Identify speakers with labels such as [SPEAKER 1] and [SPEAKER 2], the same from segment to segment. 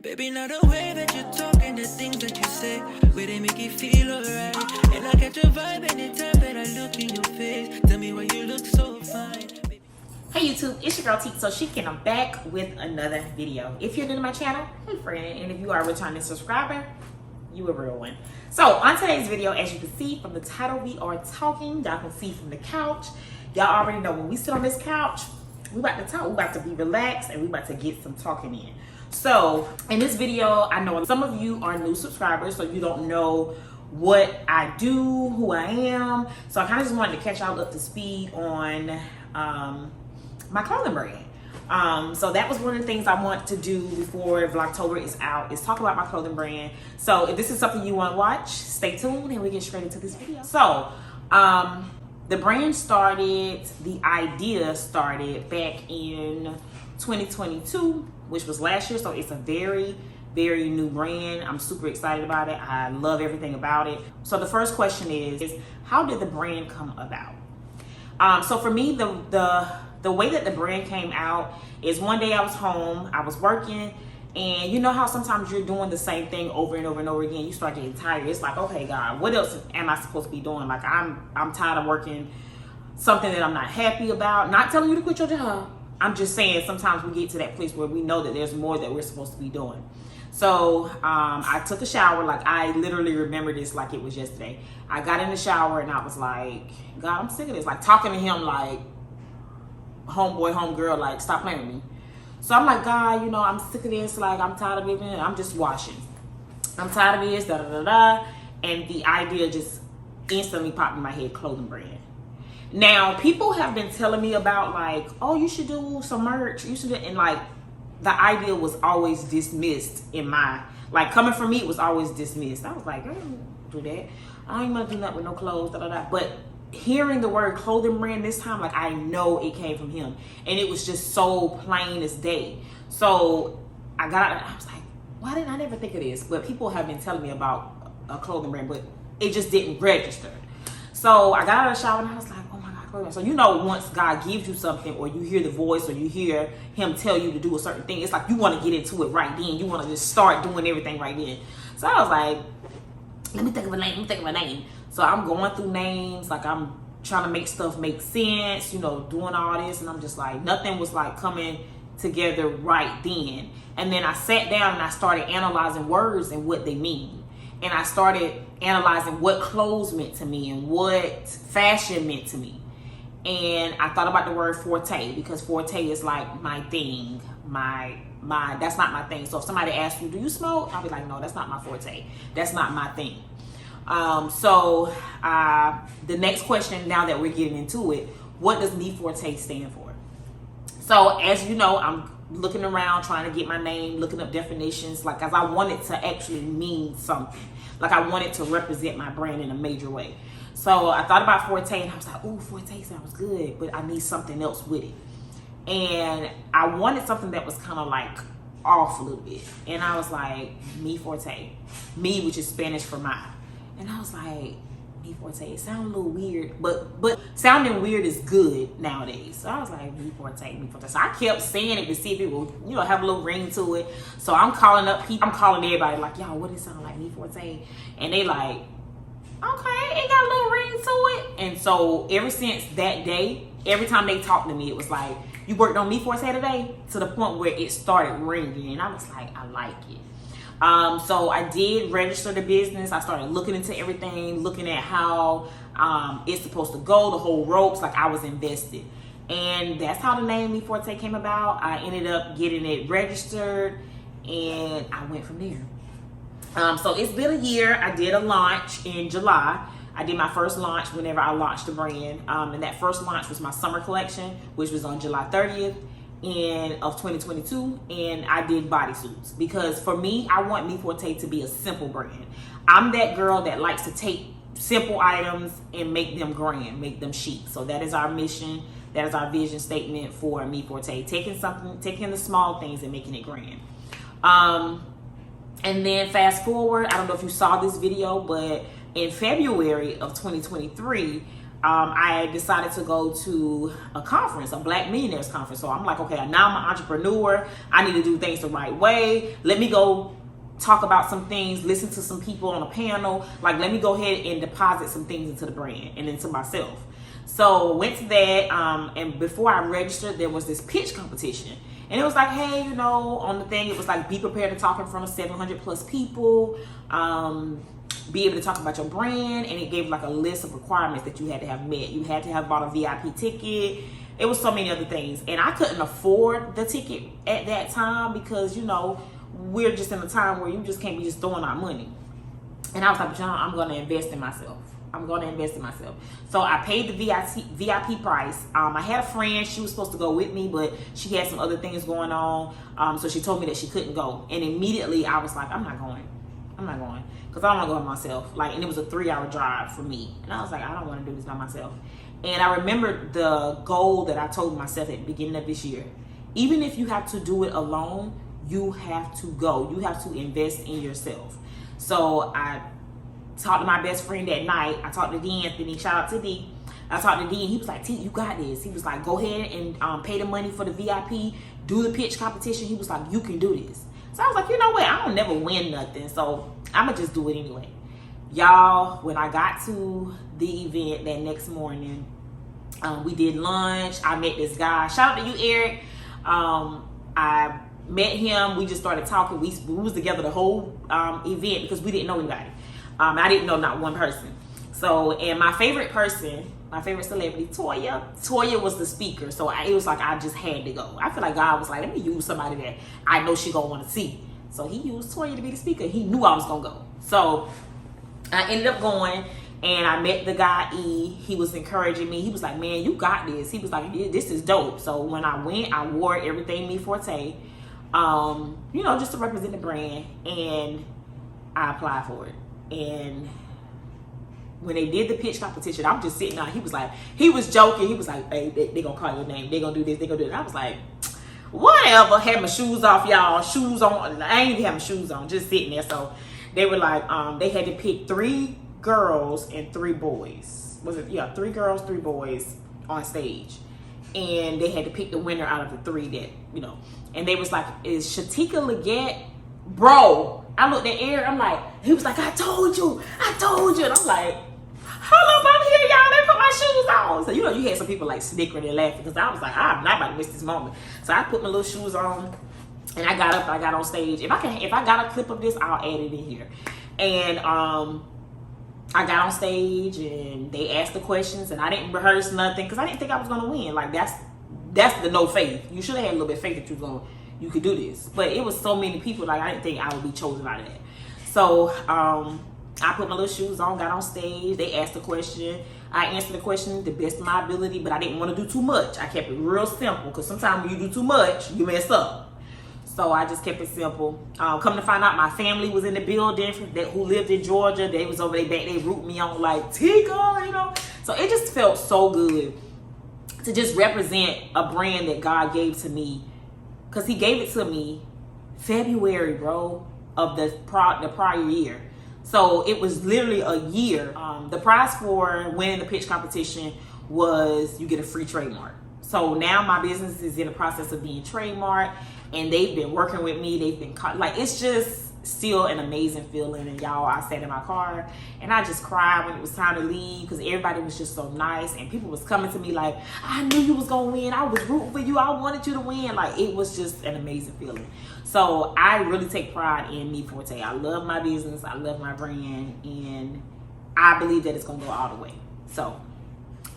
[SPEAKER 1] Baby, not the way that you talk and the things that you say, where they make you feel alright. And I catch a vibe anytime that I look in your face. Tell me why you look so fine.
[SPEAKER 2] Hey YouTube, it's your girl T So Chic and I'm back with another video. If you're new to my channel, hey friend, and if you are a returning subscriber, you a real one. So on today's video, as you can see from the title, we are talking. Y'all can see from the couch. Y'all already know when we sit on this couch, we about to talk, we about to be relaxed, and we about to get some talking in. So in this video, I know some of you are new subscribers, so you don't know what I do, who I am. So I kind of just wanted to catch y'all up to speed on my clothing brand. So that was one of the things I want to do before Vlogtober is out, is talk about my clothing brand. So if this is something you want to watch, stay tuned and we get straight into this video. So the brand started, the idea started back in 2022, which was last year. So it's a very new brand. I'm super excited about it. I love everything about it. So the first question is how did the brand come about? So for me, the way that the brand came out is one day I was home, I was working, and you know how sometimes you're doing the same thing over and over and over again. You start getting tired. It's like, okay, God, what else am I supposed to be doing? Like I'm tired of working something that I'm not happy about. Not telling you to quit your job. I'm just saying sometimes we get to that place where we know that there's more that we're supposed to be doing. So I took a shower. Like I literally remember this like it was yesterday. I got in the shower and I was like, God, I'm sick of this. Like talking to him like homeboy, homegirl, like stop playing with me. So I'm like, God, you know, I'm sick of this. Like I'm tired of it. I'm just washing. I'm tired of this, da da da da. And the idea just instantly popped in my head, clothing brand. Now, people have been telling me about like, oh, you should do some merch. You should, and like the idea was always dismissed in my, like coming from me, it was always dismissed. I was like, I don't do that. I ain't gonna do nothing with no clothes, da da da. But hearing the word clothing brand this time, like I know it came from him. And it was just so plain as day. So I got out and I was like, why didn't I never think of this? But people have been telling me about a clothing brand, but it just didn't register. So I got out of the shower and I was like, oh my God, clothing. So you know, once God gives you something or you hear the voice or you hear him tell you to do a certain thing, it's like you want to get into it right then. You want to just start doing everything right then. So I was like, let me think of a name. So I'm going through names, like I'm trying to make stuff make sense, you know, doing all this. And I'm just like, nothing was like coming together right then. And then I sat down and I started analyzing words and what they mean. And I started analyzing what clothes meant to me and what fashion meant to me. And I thought about the word forte because forte is like my thing, my that's not my thing. So if somebody asks you, do you smoke? I'll be like, no, that's not my forte. That's not my thing. So the next question, now that we're getting into it, what does Miforte stand for? So as you know, I'm looking around trying to get my name, looking up definitions, like as I want it to actually mean something. Like I want it to represent my brand in a major way. So I thought about forte and I was like, oh, forte sounds good, but I need something else with it. And I wanted something that was kind of like off a little bit. And I was like, Miforte, me, which is Spanish for my. And I was like, Miforte, it sounds a little weird, but sounding weird is good nowadays. So I was like, Miforte. So I kept saying it to see if it will, you know, have a little ring to it. So I'm calling up people, I'm calling everybody like, y'all, what does it sound like, Miforte? And they like, okay, it got a little ring to it. And so ever since that day, every time they talked to me, it was like, you worked on Miforte today? To the point where it started ringing. And I was like, I like it. So I did register the business. I started looking into everything, looking at how it's supposed to go, the whole ropes, like I was invested. And that's how the name Miforte came about. I ended up getting it registered and I went from there. So it's been a year. I did a launch in July. I did my first launch whenever I launched the brand. And that first launch was my summer collection, which was on July 30th. Of 2022, and I did bodysuits because for me, I want Miforte to be a simple brand. I'm that girl that likes to take simple items and make them grand, make them chic. So that is our mission. That is our vision statement for Miforte, taking the small things and making it grand. And then fast forward, I don't know if you saw this video, but in February of 2023, I decided to go to a conference, a Black Millionaires Conference. So I'm like, okay, now I'm an entrepreneur. I need to do things the right way. Let me go talk about some things, listen to some people on a panel. Like, let me go ahead and deposit some things into the brand and into myself. So went to that, and before I registered, there was this pitch competition. And it was like, hey, you know, on the thing, it was like, be prepared to talk in front of 700 plus people. Be able to talk about your brand, and it gave like a list of requirements that you had to have met. You had to have bought a VIP ticket. It was so many other things, and I couldn't afford the ticket at that time because, you know, we're just in a time where you just can't be just throwing out money. And I was like, John, I'm going to invest in myself. I'm going to invest in myself. So I paid the VIP price. I had a friend, she was supposed to go with me, but she had some other things going on. So she told me that she couldn't go, and immediately I was like, I'm not going. Because I don't want to go by myself. Like, and it was a 3-hour drive for me. And I was like, I don't want to do this by myself. And I remembered the goal that I told myself at the beginning of this year. Even if you have to do it alone, you have to go. You have to invest in yourself. So I talked to my best friend that night. I talked to D Anthony. Shout out to D. I talked to D, and he was like, T, you got this. He was like, go ahead and pay the money for the VIP. Do the pitch competition. He was like, you can do this. So I was like, you know what? I don't never win nothing. So I'm going to just do it anyway. Y'all, when I got to the event that next morning, we did lunch. I met this guy. Shout out to you, Eric. I met him. We just started talking. We was together the whole event because we didn't know anybody. I didn't know not one person. So, and my favorite person, my favorite celebrity, Toya was the speaker. So it was like I just had to go. I feel like God was like, let me use somebody that I know she gonna want to see. So he used Toya to be the speaker. He knew I was gonna go. So I ended up going, and I met the guy E. He was encouraging me. He was like, man, you got this. He was like, this is dope. So when I went, I wore everything Miforte, you know, just to represent the brand, and I applied for it. And when they did the pitch competition, I was just sitting down. He was joking. He was like, hey, they gonna call your name. They gonna do this. They gonna do that. I was like, whatever. Had my shoes off, y'all. Shoes on. I ain't even have my shoes on. Just sitting there. So they were like, they had to pick 3 girls and 3 boys. Was it? Yeah, 3 girls, 3 boys on stage. And they had to pick the winner out of the 3 that, you know. And they was like, is Shatika Leggett? Bro, I looked at Eric. I'm like, he was like, I told you. And I'm like, hold up, I'm here, y'all. Let me put my shoes on. So, you know, you had some people like snickering and laughing because I was like, I'm not about to miss this moment. So I put my little shoes on, and I got up, I got on stage. If I got a clip of this, I'll add it in here. And I got on stage, and they asked the questions, and I didn't rehearse nothing because I didn't think I was gonna win. Like, that's the no faith. You should have had a little bit of faith that you could do this. But it was so many people, like I didn't think I would be chosen out of that. So I put my little shoes on, got on stage. They asked the question. I answered the question the best of my ability, but I didn't want to do too much. I kept it real simple because sometimes when you do too much, you mess up. So I just kept it simple. Come to find out, my family was in the building who lived in Georgia. They was over there back. They root me on like, Tika, you know. So it just felt so good to just represent a brand that God gave to me, because he gave it to me February, bro, of the prior year. So it was literally a year. The prize for winning the pitch competition was you get a free trademark. So now my business is in the process of being trademarked, and they've been working with me. They've been like, it's just still an amazing feeling. And y'all, I sat in my car and I just cried when it was time to leave because everybody was just so nice, and people was coming to me like, I knew you was gonna win. I was rooting for you. I wanted you to win. Like, it was just an amazing feeling. So I really take pride in Miforte. I love my business. I love my brand, and I believe that it's gonna go all the way. So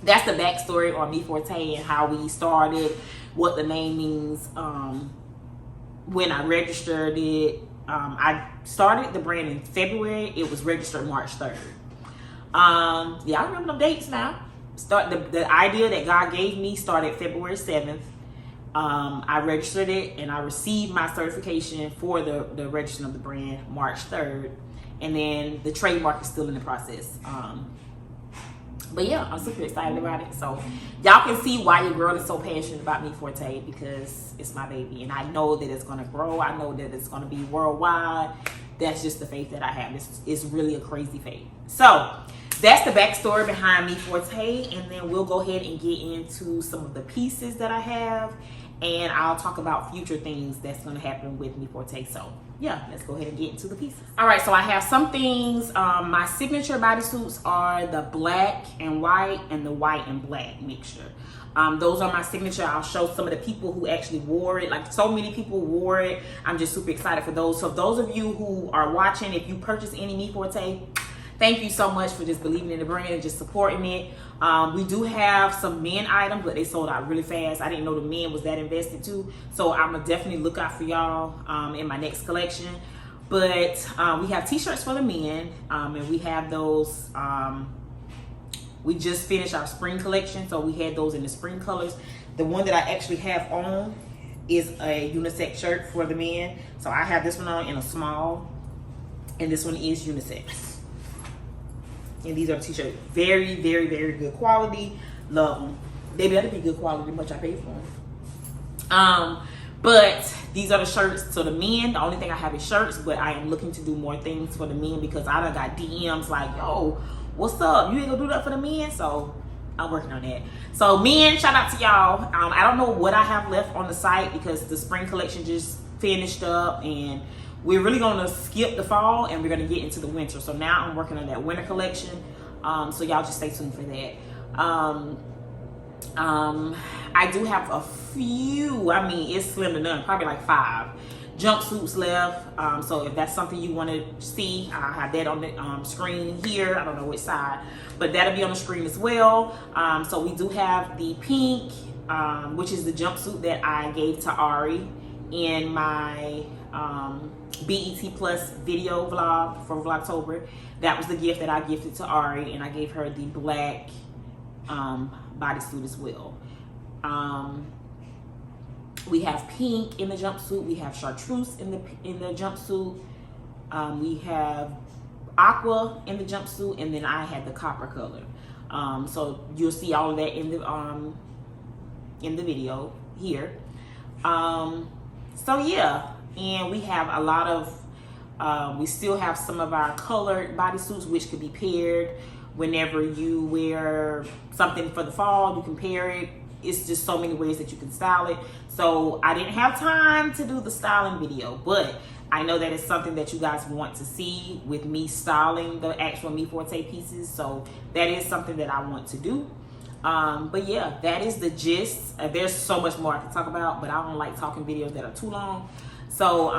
[SPEAKER 2] that's the backstory on Miforte and how we started, what the name means. When I registered it, I started the brand in February. It was registered March 3rd. Yeah, I remember them dates now. The idea that God gave me started February 7th. I registered it, and I received my certification for the registration of the brand March 3rd. And then the trademark is still in the process. But yeah, I'm super excited about it. So y'all can see why your girl is so passionate about Miforte, because it's my baby, and I know that it's gonna grow. I know that it's gonna be worldwide. That's just the faith that I have. It's really a crazy faith. So that's the backstory behind Miforte, and then we'll go ahead and get into some of the pieces that I have, and I'll talk about future things that's going to happen with Miforte. So yeah, let's go ahead and get into the pieces. All right, so I have some things. My signature bodysuits are the black and white and the white and black mixture. Those are my signature. I'll show some of the people who actually wore it. Like, so many people wore it. I'm just super excited for those. So those of you who are watching, if you purchase any Miforte, thank you so much for just believing in the brand and just supporting it. We do have some men items, but they sold out really fast. I didn't know the men was that invested too. So I'm gonna definitely look out for y'all in my next collection. But we have t-shirts for the men, and we have those. We just finished our spring collection, so we had those in the spring colors. The one that I actually have on is a unisex shirt for the men. So I have this one on in a small, and this one is unisex. And these are the t-shirts. Very, very, very good quality. Love them. They better be good quality, much I paid for them. But these are the shirts. So the men, the only thing I have is shirts, but I am looking to do more things for the men because I done got DMs like, yo, what's up? You ain't gonna do that for the men? So I'm working on that. So men, shout out to y'all. I don't know what I have left on the site because the spring collection just finished up, and we're really gonna skip the fall and we're gonna get into the winter. So now I'm working on that winter collection. So y'all just stay tuned for that. I do have a few, I mean, it's slim to none, probably like 5 jumpsuits left. So if that's something you want to see, I'll have that on the screen here. I don't know which side, but that'll be on the screen as well. So we do have the pink, which is the jumpsuit that I gave to Ari in my BET Plus video vlog for Vlogtober. That was the gift that I gifted to Ari, and I gave her the black bodysuit as well. We have pink in the jumpsuit. We have chartreuse in the jumpsuit. We have aqua in the jumpsuit, and then I had the copper color. So you'll see all of that in the video here. So yeah, and we have a lot of. We still have some of our colored bodysuits, which could be paired. Whenever you wear something for the fall, you can pair it. It's just so many ways that you can style it. So I didn't have time to do the styling video, but I know that it's something that you guys want to see with me styling the actual Miforte pieces. So that is something that I want to do. But yeah, that is the gist. There's so much more I can talk about, but I don't like talking videos that are too long. So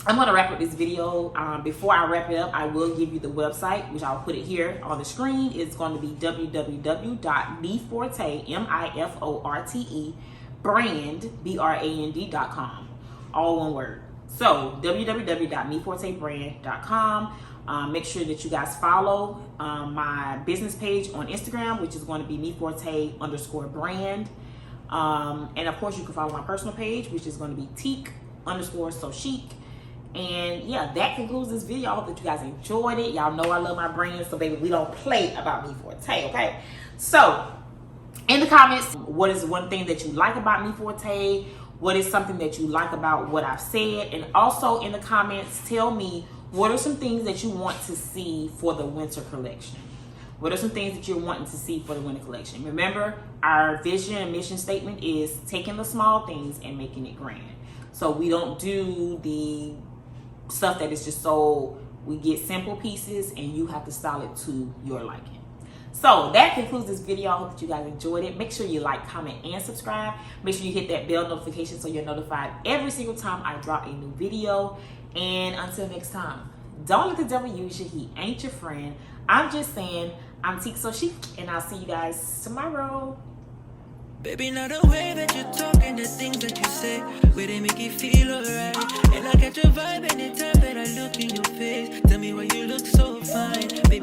[SPEAKER 2] I'm gonna wrap up this video. Before I wrap it up, I will give you the website, which I'll put it here on the screen. It's going to be www.miforte, M-I-F-O-R-T-E, brand, B-R-A-N-D.com. All one word. So www.mifortebrand.com. Make sure that you guys follow my business page on Instagram, which is going to be Miforte_brand. And of course, you can follow my personal page, which is going to be teak_so-chic. And yeah, that concludes this video. I hope that you guys enjoyed it. Y'all know I love my brand, so baby, we don't play about Miforte, okay? So in the comments, what is one thing that you like about Miforte? What is something that you like about what I've said? And also in the comments, tell me what are some things that you want to see for the winter collection? What are some things that you're wanting to see for the winter collection? Remember, our vision and mission statement is taking the small things and making it grand. So we don't do the stuff that is just so, we get simple pieces and you have to style it to your liking. So that concludes this video. I hope that you guys enjoyed it. Make sure you like, comment, and subscribe. Make sure you hit that bell notification so you're notified every single time I drop a new video. And until next time, don't let the devil use you. He ain't your friend. I'm just saying, I'm Teak So Chic, and I'll see you guys tomorrow.
[SPEAKER 1] Baby, not the way that you talk and the things that you say, where they make you feel alright. And I catch a vibe anytime that I look in your face. Tell me why you look so fine, baby.